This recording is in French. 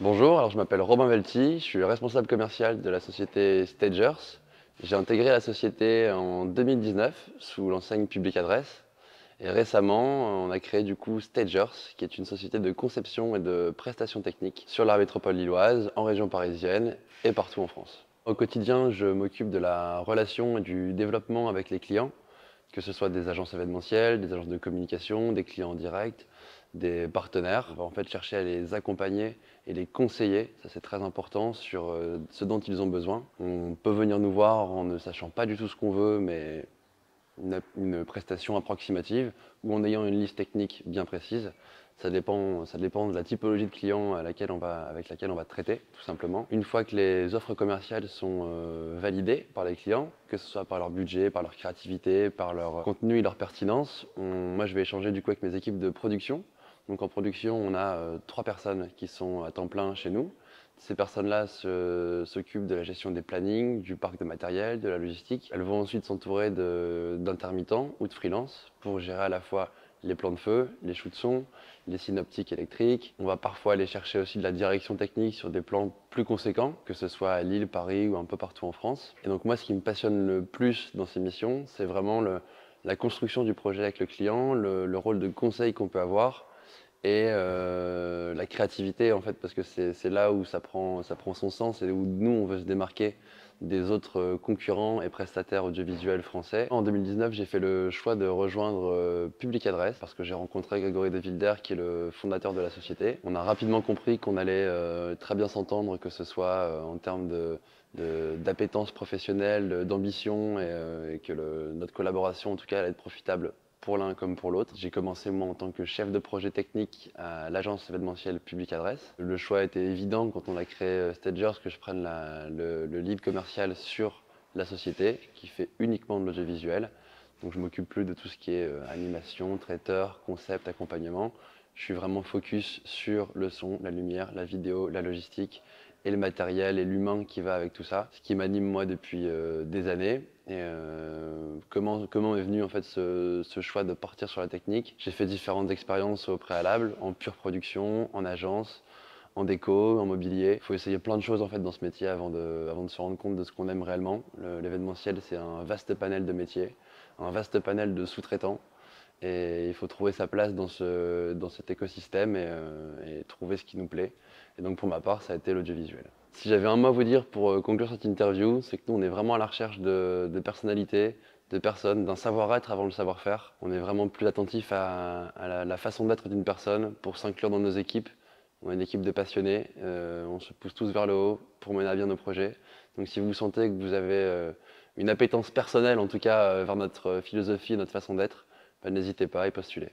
Bonjour, alors je m'appelle Robin Velti, je suis le responsable commercial de la société Stagers. J'ai intégré la société en 2019 sous l'enseigne Public Adresse et récemment on a créé du coup Stagers qui est une société de conception et de prestations techniques sur la métropole lilloise, en région parisienne et partout en France. Au quotidien, je m'occupe de la relation et du développement avec les clients, que ce soit des agences événementielles, des agences de communication, des clients en direct, des partenaires. On va en fait chercher à les accompagner et les conseiller, ça c'est très important, sur ce dont ils ont besoin. On peut venir nous voir en ne sachant pas du tout ce qu'on veut, mais une prestation approximative ou en ayant une liste technique bien précise. Ça dépend de la typologie de client avec laquelle on va traiter, tout simplement. Une fois que les offres commerciales sont validées par les clients, que ce soit par leur budget, par leur créativité, par leur contenu et leur pertinence, moi je vais échanger du coup avec mes équipes de production. Donc en production, on a 3 personnes qui sont à temps plein chez nous. Ces personnes-là s'occupent de la gestion des plannings, du parc de matériel, de la logistique. Elles vont ensuite s'entourer d'intermittents ou de freelance pour gérer à la fois les plans de feu, les shoots de son, les synoptiques électriques. On va parfois aller chercher aussi de la direction technique sur des plans plus conséquents, que ce soit à Lille, Paris ou un peu partout en France. Et donc moi, ce qui me passionne le plus dans ces missions, c'est vraiment la construction du projet avec le client, le rôle de conseil qu'on peut avoir et la créativité en fait, parce que c'est là où ça prend son sens et où nous on veut se démarquer des autres concurrents et prestataires audiovisuels français. En 2019, j'ai fait le choix de rejoindre Public Adresse parce que j'ai rencontré Grégory de Wilder qui est le fondateur de la société. On a rapidement compris qu'on allait très bien s'entendre, que ce soit en termes d'appétence professionnelle, d'ambition et que notre collaboration en tout cas allait être profitable pour l'un comme pour l'autre. J'ai commencé moi en tant que chef de projet technique à l'agence événementielle Public Adresse. Le choix était évident quand on a créé Stagers que je prenne le lead commercial sur la société qui fait uniquement de l'audiovisuel. Donc je m'occupe plus de tout ce qui est animation, traiteur, concept, accompagnement. Je suis vraiment focus sur le son, la lumière, la vidéo, la logistique et le matériel et l'humain qui va avec tout ça. Ce qui m'anime moi depuis des années. Et comment est venu en fait ce choix de partir sur la technique? J'ai fait différentes expériences au préalable, en pure production, en agence, en déco, en mobilier. Il faut essayer plein de choses en fait dans ce métier avant de se rendre compte de ce qu'on aime réellement. L'événementiel, c'est un vaste panel de métiers, un vaste panel de sous-traitants. Et il faut trouver sa place dans cet écosystème et trouver ce qui nous plaît. Et donc pour ma part, ça a été l'audiovisuel. Si j'avais un mot à vous dire pour conclure cette interview, c'est que nous, on est vraiment à la recherche de personnalités, de personnes, d'un savoir-être avant le savoir-faire. On est vraiment plus attentif à la façon d'être d'une personne pour s'inclure dans nos équipes. On est une équipe de passionnés, on se pousse tous vers le haut pour mener à bien nos projets. Donc si vous sentez que vous avez une appétence personnelle, en tout cas vers notre philosophie et notre façon d'être, n'hésitez pas à y postuler.